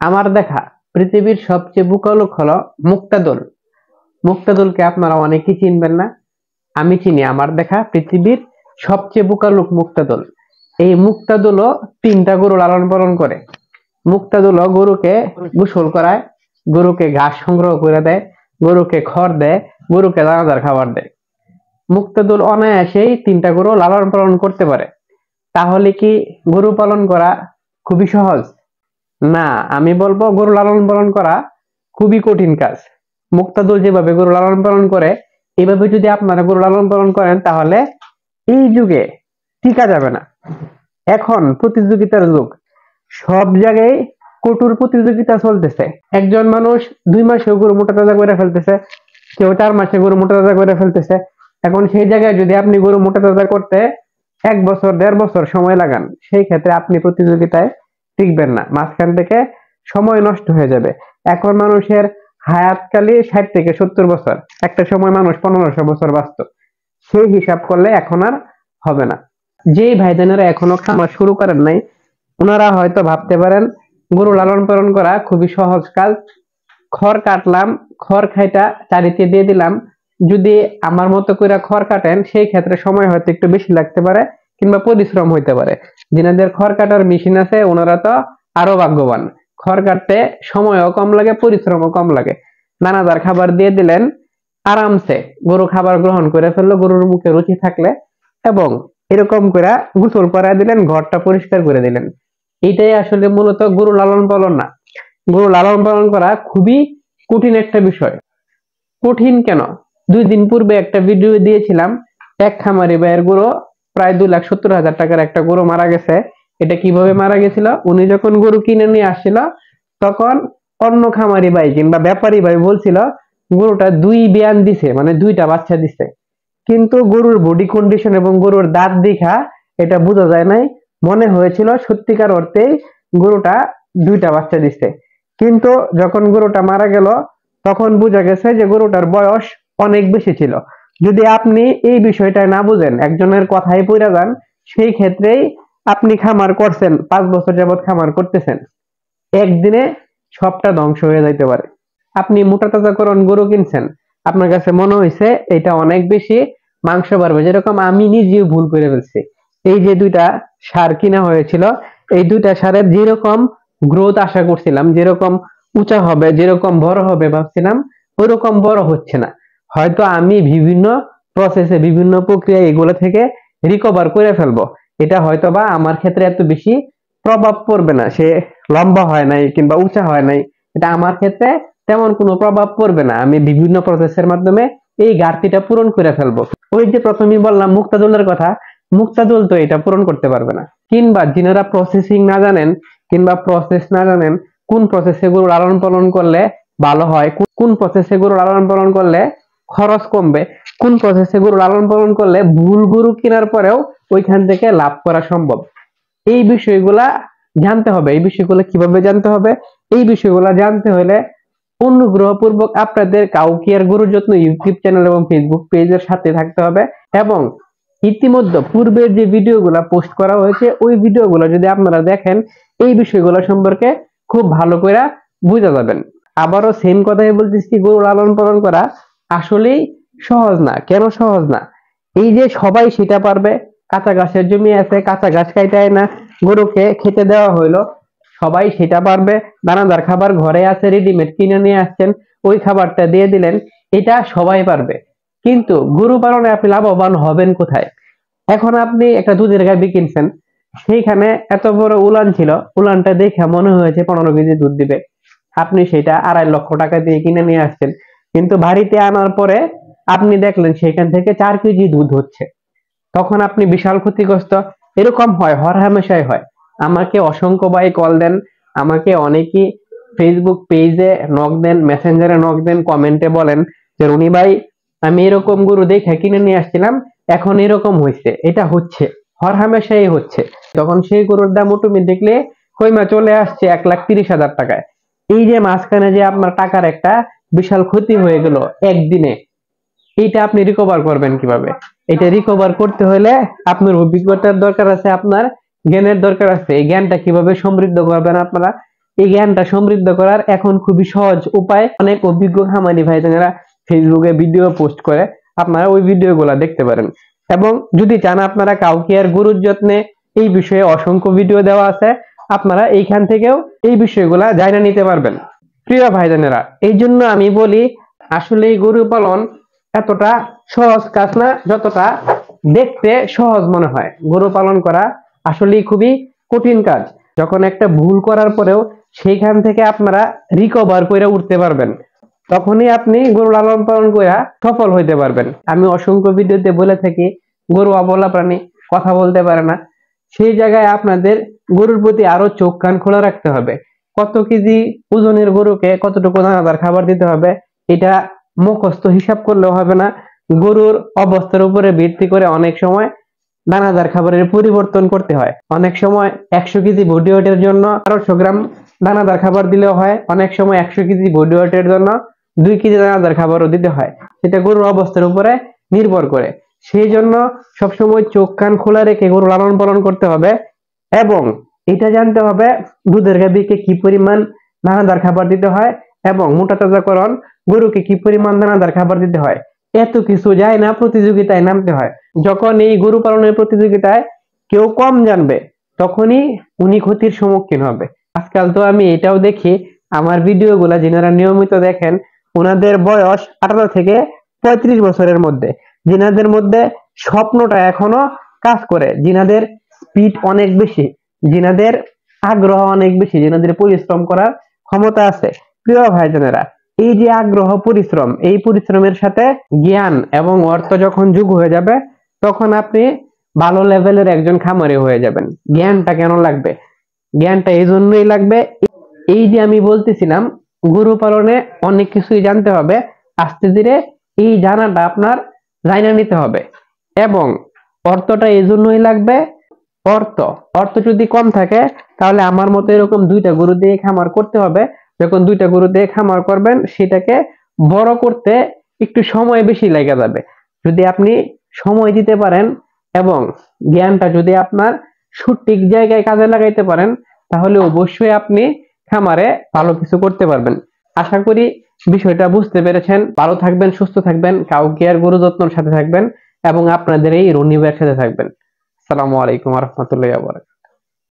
আমার দেখা পৃথিবীর সবচেয়ে বোকা লোক হলো মুক্তাদুল। মুক্তাদুলকে আপনারা অনেকেই চিনবেন না, আমি চিনি। আমার দেখা পৃথিবীর সবচেয়ে বোকা লোক মুক্তাদুল। এই মুক্তাদুলও 3টা গরু লালন পালন করে। মুক্তাদুলও গরুকে গোসল করায়, গরুকে ঘাস সংগ্রহ করে দেয়, গরুকে খড় দেয়, গরুকে দানাদার খাবার দেয়। মুক্তাদুল অনায়াসেই 3টা গরু লালন পালন করতে পারে। তাহলে কি গরু পালন করা খুবই সহজ? না, আমি বলবো গরু লালন পালন করা খুবই কঠিন কাজ। মুক্তাদুল যেভাবে গরু লালন পালন করে, এইভাবে যদি আপনারা গরু লালন পালন করেন তাহলে এই যুগে টিকা যাবে না। এখন প্রতিযোগিতার যুগ, সব জায়গায় কঠোর প্রতিযোগিতা চলতেছে। একজন মানুষ 2 মাসে গরু মোটা তাজা করে ফেলতেছে, কেউ 4 মাসে গরু মোটা তাজা করে ফেলতেছে। এখন সেই জায়গায় যদি আপনি গরু মোটা তাজা করতে 1 বছর 1.5 বছর সময় লাগান, সেই ক্ষেত্রে আপনি প্রতিযোগিতায় টিকবেন না, মাঝখান থেকে সময় নষ্ট হয়ে যাবে। এখন মানুষের হায়াতকালী 60 থেকে 70 বছর, একটা সময় মানুষ 1500 বছর বাঁচত। সেই হিসাব করলে এখন আর হবে না। যেই ভাইজানেরা এখনো খামার শুরু করেন নাই, ওনারা হয়তো ভাবতে পারেন গরু লালন পালন করা খুবই সহজ কাজ। খড় কাটলাম, খড় খাইটা চারিতে দিয়ে দিলাম। যদি আমার মতো করে খড় কাটেন, সেই ক্ষেত্রে সময় হয়তো একটু বেশি লাগতে পারে কিংবা পরিশ্রম হইতে পারে। যিনাদের খড় কাটার মেশিন আছে ওনারা তো আরো ভাগ্যবান। খড় কাটতে সময়ও কম লাগে, পরিশ্রমও কম লাগে। দানাদার খাবার দিয়ে দিলেন, আরামসে গরু খাবার গ্রহণ করে ফেললো গরুর মুখে রুচি থাকলে, এবং এরকম করে গোসল করায় দিলেন, ঘরটা পরিষ্কার করে দিলেন। এটাই আসলে মূলত গরু লালন পালন না। গরু লালন পালন করা খুবই কঠিন একটা বিষয়। কঠিন কেন? 2 দিন পূর্বে একটা ভিডিও দিয়েছিলাম, এক খামারি ভাইয়ের গরু প্রায় 2,70,000 টাকার একটা গরু মারা গেছে। এটা কিভাবে মারা গেছিল? উনি যখন গরু কিনে নিয়ে আসছিল, তখন অন্য খামারি ভাই কিংবা ব্যাপারী ভাই বলছিল গরুটা 2 বিয়ান দিছে, মানে 2টা বাচ্চা দিছে। কিন্তু গরুর বডি কন্ডিশন এবং গরুর দাঁত দেখা এটা বোঝা যায় নাই, মনে হয়েছিল সত্যিকার অর্থে গরুটা 2টা বাচ্চা দিছে। কিন্তু যখন গরুটা মারা গেল, তখন বোঝা গেছে যে গরুটার বয়স অনেক বেশি ছিল। যদি আপনি এই বিষয়টা না বুঝেন, একজনের কথাই পইরা যান, সেই ক্ষেত্রেই আপনি খামার করছেন, 5 বছর যাবত খামার করতেছেন, একদিনে সবটা ধ্বংস হয়ে যাইতে পারে। আপনি মোটা তাজাকরণ গরু কিনছেন, আপনার কাছে মনে হয়েছে এটা অনেক বেশি মাংস বাড়বে। যেরকম আমি নিজেও ভুল করে ফেলছি। এই যে 2টা সার কিনা হয়েছিল, এই 2টা সারের যেরকম গ্রোথ আশা করছিলাম, যেরকম উঁচা হবে, যেরকম বড় হবে ভাবছিলাম, ওইরকম বড় হচ্ছে না। হয়তো আমি বিভিন্ন প্রসেসে, বিভিন্ন প্রক্রিয়া এগুলো থেকে রিকভার করে ফেলবো। এটা হয়তো বা আমার ক্ষেত্রে এত বেশি প্রভাব পড়বে না। সে লম্বা হয় নাই কিংবা উঁচা হয় নাই, এটা আমার ক্ষেত্রে তেমন কোনো প্রভাব পড়বে না। আমি বিভিন্ন প্রসেসের মাধ্যমে এই ঘাটতিটা পূরণ করে ফেলবো। ওই যে প্রথমেই বললাম মুক্তাদুলের কথা, মুক্তাদুল তো এটা পূরণ করতে পারবে না। কিংবা যিনারা প্রসেসিং না জানেন কিংবা প্রসেস না জানেন, কোন প্রসেসে গরু লালন পালন করলে ভালো হয়, কোন প্রসেসে গরু লালন পালন করলে খরচ কমবে, কোন প্রসেসে গরু লালন পালন করলে ভুল গরু কেনার পরেও ওইখান থেকে লাভ করা সম্ভব, এই বিষয়গুলা জানতে হবে। এই বিষয়গুলো কিভাবে জানতে হবে? এই বিষয়গুলো জানতে হলে অনুগ্রহপূর্বক আপনাদের কাউকিয়ার গরু যত্ন ইউটিউব চ্যানেল এবং ফেসবুক পেজের সাথে থাকতে হবে। এবং ইতিমধ্যে পূর্বের যে ভিডিওগুলো পোস্ট করা হয়েছে, ওই ভিডিওগুলো যদি আপনারা দেখেন, এই বিষয়গুলো সম্পর্কে খুব ভালো করে বুঝা যাবেন। আবারও সেম কথাই বলতেছি, গরু লালন পালন করা আসলেই সহজ না। কেন সহজ না? এই যে সবাই সেটা পারবে, কাঁচা ঘাসের জমি আছে, কাঁচা ঘাস কাইটায় না গরুকে খেতে দেওয়া হইলো, সবাই সেটা পারবে। দানাদার খাবার ঘরে আছে, রেডিমেড কিনে নিয়ে আসছেন, ওই খাবারটা দিয়ে দিলেন, এটা সবাই পারবে। কিন্তু গরু পালনে আপনি লাভবান হবেন কোথায়? এখন আপনি একটা দুধের গাভী কিনছেন, সেইখানে এত বড় উলান ছিল, উলানটা দেখে মনে হয়েছে 15 কেজি দুধ দিবে। আপনি সেটা 2.5 লক্ষ টাকা দিয়ে কিনে নিয়ে আসছেন, কিন্তু বাড়িতে আনার পরে আপনি দেখলেন সেখান থেকে 4 কেজি দুধ হচ্ছে। তখন আপনি বিশাল ক্ষতিগ্রস্ত। এরকম হয়, হর হামেশাই হয়। আমাকে অসংখ্য ভাই কল দেন, আমাকে অনেকেই ফেসবুক পেজে নক দেন, মেসেঞ্জারে নক দেন, কমেন্টে বলেন যে রুনি ভাই, আমি এরকম গরু দেখে কিনে নিয়ে আসছিলাম, এখন এরকম হয়েছে। এটা হচ্ছে, হর হামেশাই হচ্ছে। তখন সেই গরুর দাম তুমি দেখলে কইমা চলে আসছে 1,30,000 টাকায়। এই যে মাঝখানে যে আপনার টাকার একটা বিশাল ক্ষতি হয়ে গেল একদিনে, এইটা আপনি রিকভার করবেন কিভাবে? এটা রিকভার করতে হলে আপনার অভিজ্ঞতার দরকার আছে, আপনার জ্ঞানের দরকার আছে। এই জ্ঞানটা কিভাবে সমৃদ্ধ করবেন আপনারা? এই জ্ঞানটা সমৃদ্ধ করার এখন খুবই সহজ উপায়। অনেক অভিজ্ঞ খামারি ভাই যারা ফেসবুকে ভিডিও পোস্ট করে, আপনারা ওই ভিডিওগুলো দেখতে পারেন। এবং যদি চান আপনারা কাউকে আর গরুর যত্নে, এই বিষয়ে অসংখ্য ভিডিও দেওয়া আছে, আপনারা এইখান থেকেও এই বিষয়গুলা জানা নিতে পারবেন। প্রিয় ভাইজানেরা, এই জন্য আমি বলি আসলে গরু পালন এতটা সহজ কাজ না যতটা দেখতে সহজ মনে হয়। গরু পালন করা আসলে খুবই কঠিন কাজ। যখন একটা ভুল করার পরেও সেইখান থেকে আপনারা রিকভার করে উঠতে পারবেন, তখনই আপনি গরু লালন পালন করে সফল হইতে পারবেন। আমি অসংখ্য ভিডিওতে বলে থাকি গরু অবলা প্রাণী, কথা বলতে পারে না। সেই জায়গায় আপনাদের গরুর প্রতি আরো চোখ কান খোলা রাখতে হবে। কত কেজি ওজনের গরুকে কতটুকু দানাদার খাবার দিতে হবে এটা মুখস্থ হিসাব করলেও হবে না। গরুর অবস্থার উপরে ভিত্তি করে অনেক সময় দানাদার খাবারের পরিবর্তন করতে হয়। অনেক সময় 100 কেজি বডি ওয়েটের জন্য 1200 গ্রাম দানাদার খাবার দিলেও হয়, অনেক সময় 100 কেজি বডি ওয়েটের জন্য 2 কেজি দানাদার খাবারও দিতে হয়। সেটা গরুর অবস্থার উপরে নির্ভর করে। সেই জন্য সবসময় চোখ কান খোলা রেখে গরু লালন পালন করতে হবে এবং এটা জানতে হবে দুধের গাভীকে কি পরিমাণ দানাদার খাবার দিতে হয় এবং মোটা তাজাকরণ গরুকে কি পরিমাণ দানাদার খাবার দিতে হয়। এত কিছু যায় না, প্রতিযোগিতায় নামতে হয়। যখন এই গরু পালনের প্রতিযোগিতায় কেউ কম জানবে তখনই উনি ক্ষতির সম্মুখীন হবে। আজকাল তো আমি এটাও দেখি, আমার ভিডিওগুলা যারা নিয়মিত দেখেন ওনাদের বয়স 18 থেকে 35 বছরের মধ্যে, যিনাদের মধ্যে স্বপ্নটা এখনো কাজ করে, যিনাদের স্পিড অনেক বেশি, যিনাদের আগ্রহ অনেক বেশি, যিনাদের পরিশ্রম করার ক্ষমতা আছে। প্রিয় ভাইজানেরা, এই যে আগ্রহ পরিশ্রম, এই পরিশ্রমের সাথে জ্ঞান এবং অর্থ যখন যোগ হয়ে যাবে তখন আপনি ভালো লেভেলের একজন খামারি হয়ে যাবেন। জ্ঞানটা কেন লাগবে? জ্ঞানটা এই জন্যই লাগবে, এই যে আমি বলতেছিলাম গরু পালনে অনেক কিছুই জানতে হবে। আস্তে ধীরে এই জানাটা আপনার জানা নিতে হবে এবং অর্থটা এই জন্যই লাগবে। অর্থ অর্থ যদি কম থাকে তাহলে আমার মতো এরকম 2টা গরু দিয়ে খামার করতে হবে। যখন 2টা গরু দিয়ে খামার করবেন সেটাকে বড় করতে একটু সময় বেশি লেগে যাবে। যদি আপনি সময় দিতে পারেন এবং জ্ঞানটা যদি আপনার সঠিক জায়গায় কাজে লাগাইতে পারেন তাহলে অবশ্যই আপনি খামারে ভালো কিছু করতে পারবেন। আশা করি বিষয়টা বুঝতে পেরেছেন। ভালো থাকবেন, সুস্থ থাকবেন, কাউকে আর গরু যত্নের সাথে থাকবেন এবং আপনাদের এই রনি ভাইয়ের সাথে থাকবেন। আসসালামু আলাইকুম ওয়া রাহমাতুল্লাহি ওয়া বারাকাতুহু।